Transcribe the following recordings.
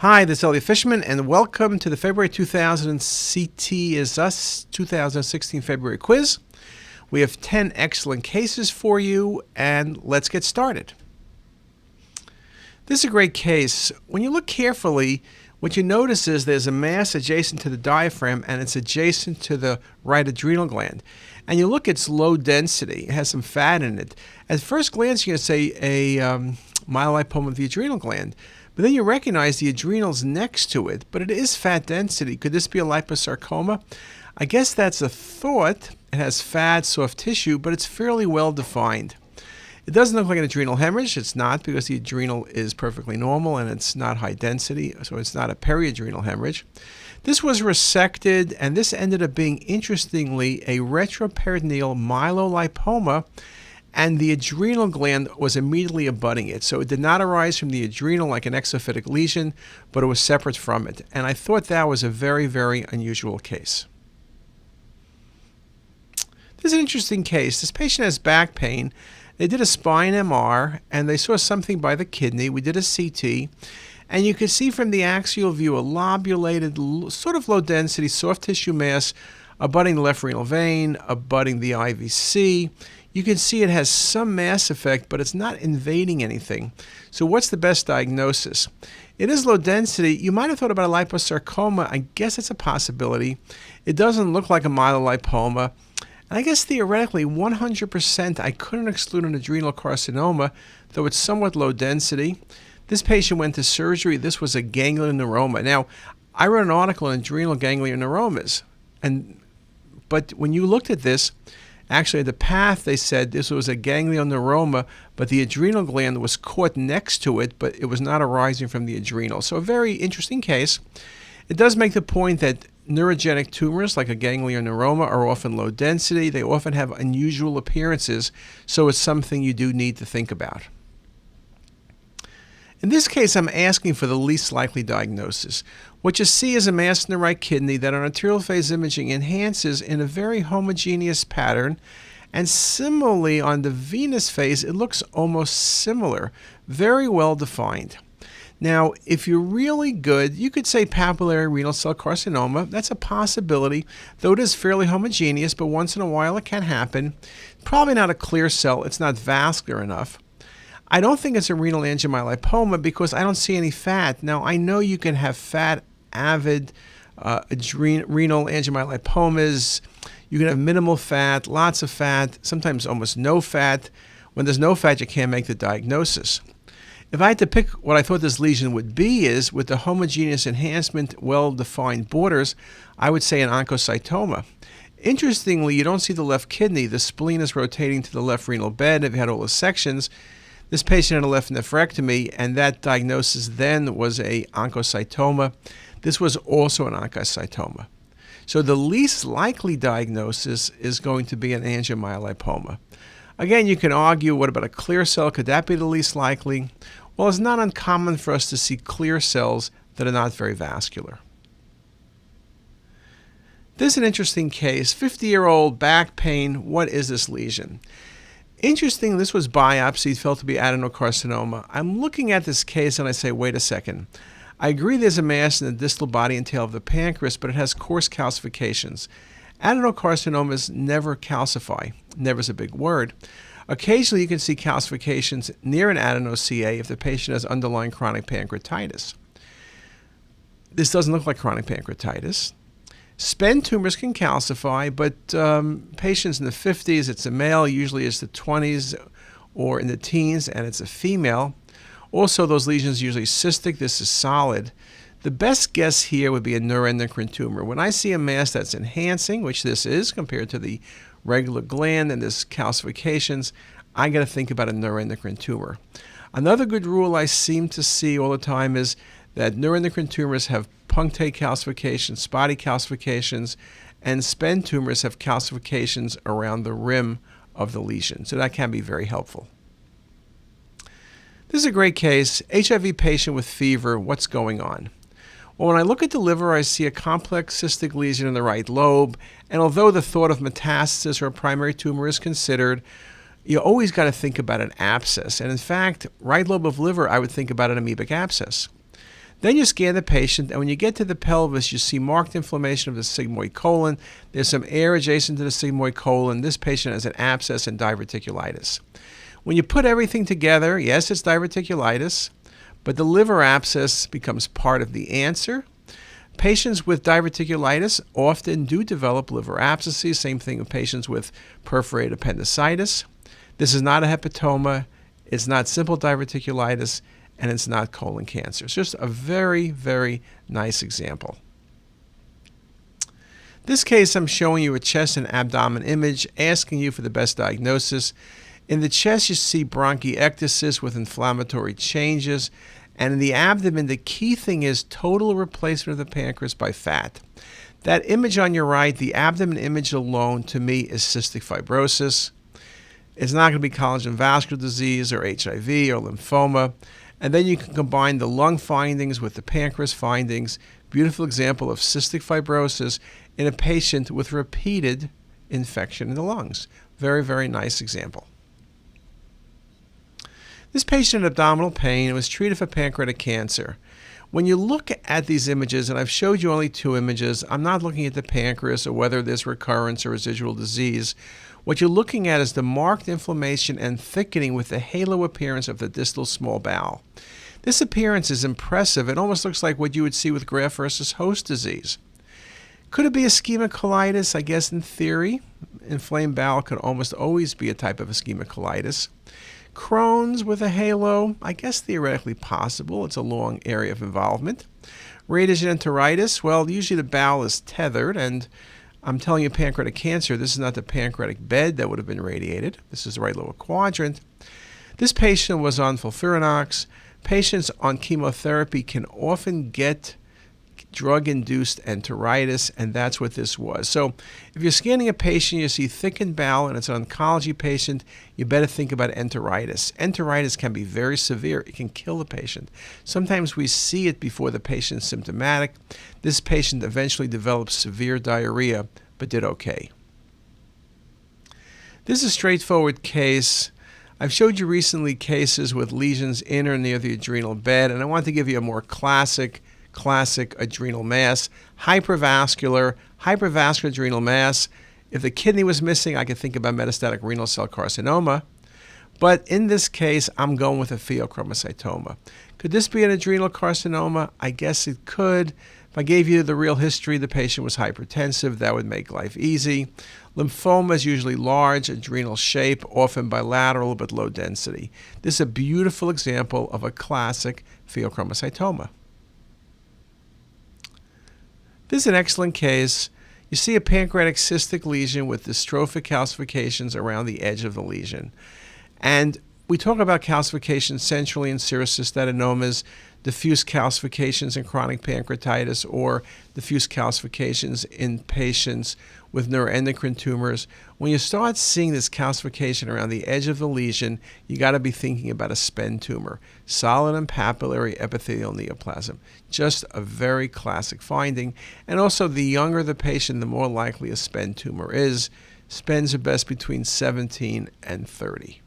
Hi, this is Elliot Fishman, and welcome to the February 2000 CTisus 2016 February quiz. We have 10 excellent cases for you, and let's get started. This is a great case. When you look carefully, what you notice is there's a mass adjacent to the diaphragm, and it's adjacent to the right adrenal gland. And you look, it's low density. It has some fat in it. At first glance, you're going to say a myelolipoma of the adrenal gland. But then you recognize the adrenals next to it, but it is fat density. Could this be a liposarcoma? I guess that's a thought. It has fat, soft tissue, but it's fairly well defined. It doesn't look like an adrenal hemorrhage. It's not, because the adrenal is perfectly normal and it's not high density, so it's not a periadrenal hemorrhage. This was resected, and this ended up being, interestingly, a retroperitoneal myelolipoma, and the adrenal gland was immediately abutting it. So it did not arise from the adrenal like an exophytic lesion, but it was separate from it. And I thought that was a very, very unusual case. This is an interesting case. This patient has back pain. They did a spine MR, and they saw something by the kidney. We did a CT, and you could see from the axial view a lobulated, sort of low-density, soft tissue mass abutting the left renal vein, abutting the IVC. You can see it has some mass effect, but it's not invading anything. So what's the best diagnosis? It is low density. You might have thought about a liposarcoma. I guess it's a possibility. It doesn't look like a myelolipoma. And I guess theoretically, 100%, I couldn't exclude an adrenal carcinoma, though it's somewhat low density. This patient went to surgery. This was a ganglion neuroma. Now, I wrote an article on adrenal ganglion neuromas, but when you looked at this, actually, the path, they said this was a ganglion neuroma, but the adrenal gland was caught next to it, but it was not arising from the adrenal. So a very interesting case. It does make the point that neurogenic tumors like a ganglion neuroma are often low density. They often have unusual appearances, so it's something you do need to think about. In this case, I'm asking for the least likely diagnosis. What you see is a mass in the right kidney that on arterial phase imaging enhances in a very homogeneous pattern, and similarly on the venous phase, it looks almost similar, very well defined. Now, if you're really good, you could say papillary renal cell carcinoma. That's a possibility, though it is fairly homogeneous, but once in a while it can happen. Probably not a clear cell. It's not vascular enough. I don't think it's a renal angiomyolipoma because I don't see any fat. Now, I know you can have fat, avid renal angiomyolipomas. You can have minimal fat, lots of fat, sometimes almost no fat. When there's no fat, you can't make the diagnosis. If I had to pick what I thought this lesion would be is, with the homogeneous enhancement, well-defined borders, I would say an oncocytoma. Interestingly, you don't see the left kidney. The spleen is rotating to the left renal bed. If you had all the sections, this patient had a left nephrectomy, and that diagnosis then was a oncocytoma. This was also an oncocytoma. So the least likely diagnosis is going to be an angiomyolipoma. Again, you can argue, what about a clear cell? Could that be the least likely? Well, it's not uncommon for us to see clear cells that are not very vascular. This is an interesting case. 50-year-old back pain. What is this lesion? Interesting, this was biopsied, felt to be adenocarcinoma. I'm looking at this case and I say, wait a second. I agree there's a mass in the distal body and tail of the pancreas, but it has coarse calcifications. Adenocarcinomas never calcify. Never is a big word. Occasionally you can see calcifications near an adeno-CA if the patient has underlying chronic pancreatitis. This doesn't look like chronic pancreatitis. SPEN tumors can calcify, but patients in the 50s, it's a male, usually it's the 20s or in the teens, and it's a female. Also, those lesions are usually cystic. This is solid. The best guess here would be a neuroendocrine tumor. When I see a mass that's enhancing, which this is compared to the regular gland and there's calcifications, I got to think about a neuroendocrine tumor. Another good rule I seem to see all the time is that neuroendocrine tumors have punctate calcifications, spotty calcifications, and SPEN tumors have calcifications around the rim of the lesion. So that can be very helpful. This is a great case. HIV patient with fever. What's going on? Well, when I look at the liver, I see a complex cystic lesion in the right lobe. And although the thought of metastasis or a primary tumor is considered, you always got to think about an abscess. And in fact, right lobe of liver, I would think about an amoebic abscess. Then you scan the patient, and when you get to the pelvis, you see marked inflammation of the sigmoid colon. There's some air adjacent to the sigmoid colon. This patient has an abscess and diverticulitis. When you put everything together, yes, it's diverticulitis, but the liver abscess becomes part of the answer. Patients with diverticulitis often do develop liver abscesses. Same thing with patients with perforated appendicitis. This is not a hepatoma. It's not simple diverticulitis, and it's not colon cancer. It's just a very, very nice example. This case, I'm showing you a chest and abdomen image, asking you for the best diagnosis. In the chest, you see bronchiectasis with inflammatory changes. And in the abdomen, the key thing is total replacement of the pancreas by fat. That image on your right, the abdomen image alone, to me, is cystic fibrosis. It's not going to be collagen vascular disease or HIV or lymphoma. And then you can combine the lung findings with the pancreas findings. Beautiful example of cystic fibrosis in a patient with repeated infection in the lungs. Very, very nice example. This patient had abdominal pain and was treated for pancreatic cancer. When you look at these images, and I've showed you only 2 images, I'm not looking at the pancreas or whether there's recurrence or residual disease. What you're looking at is the marked inflammation and thickening with the halo appearance of the distal small bowel. This appearance is impressive. It almost looks like what you would see with graft versus host disease. Could it be ischemic colitis? I guess in theory. Inflamed bowel could almost always be a type of ischemic colitis. Crohn's with a halo, I guess theoretically possible. It's a long area of involvement. Radiation enteritis, well, usually the bowel is tethered, and I'm telling you pancreatic cancer, this is not the pancreatic bed that would have been radiated. This is the right lower quadrant. This patient was on FOLFIRINOX. Patients on chemotherapy can often get drug-induced enteritis, and that's what this was. So if you're scanning a patient, you see thickened bowel, and it's an oncology patient, you better think about enteritis. Enteritis can be very severe. It can kill the patient. Sometimes we see it before the patient's symptomatic. This patient eventually developed severe diarrhea, but did okay. This is a straightforward case. I've showed you recently cases with lesions in or near the adrenal bed, and I want to give you a more classic adrenal mass, hypervascular adrenal mass. If the kidney was missing, I could think about metastatic renal cell carcinoma. But in this case, I'm going with a pheochromocytoma. Could this be an adrenal carcinoma? I guess it could. If I gave you the real history, the patient was hypertensive, that would make life easy. Lymphoma is usually large, adrenal shape, often bilateral but low density. This is a beautiful example of a classic pheochromocytoma. This is an excellent case. You see a pancreatic cystic lesion with dystrophic calcifications around the edge of the lesion. And we talk about calcifications centrally in serous cystadenomas, diffuse calcifications in chronic pancreatitis, or diffuse calcifications in patients with neuroendocrine tumors. When you start seeing this calcification around the edge of the lesion, you got to be thinking about a SPEN tumor, solid and papillary epithelial neoplasm. Just a very classic finding. And also, the younger the patient, the more likely a SPEN tumor is. SPENs are best between 17 and 30.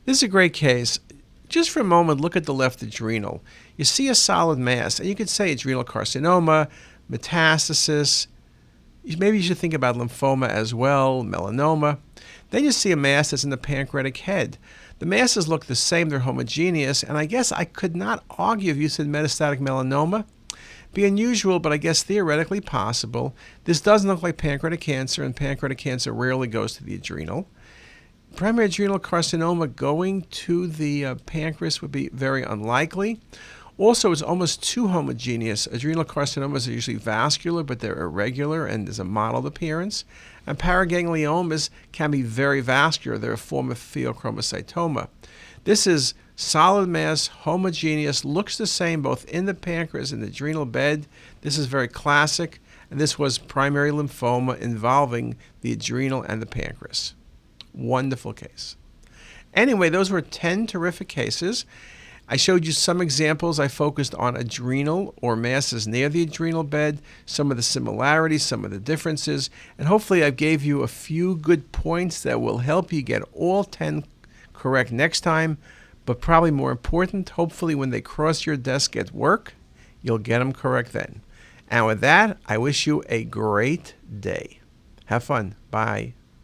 This is a great case. Just for a moment, look at the left adrenal. You see a solid mass, and you could say adrenal carcinoma, metastasis. Maybe you should think about lymphoma as well, melanoma. Then you see a mass that's in the pancreatic head. The masses look the same, they're homogeneous, and I guess I could not argue if you said metastatic melanoma. Be unusual, but I guess theoretically possible. This doesn't look like pancreatic cancer, and pancreatic cancer rarely goes to the adrenal. Primary adrenal carcinoma going to the pancreas would be very unlikely. Also, it's almost too homogeneous. Adrenal carcinomas are usually vascular, but they're irregular and there's a mottled appearance. And paragangliomas can be very vascular. They're a form of pheochromocytoma. This is solid mass, homogeneous, looks the same both in the pancreas and the adrenal bed. This is very classic, and this was primary lymphoma involving the adrenal and the pancreas. Wonderful case. Anyway, those were 10 terrific cases. I showed you some examples. I focused on adrenal or masses near the adrenal bed, some of the similarities, some of the differences, and hopefully I gave you a few good points that will help you get all 10 correct next time. But probably more important, hopefully when they cross your desk at work, you'll get them correct then. And with that, I wish you a great day. Have fun. Bye.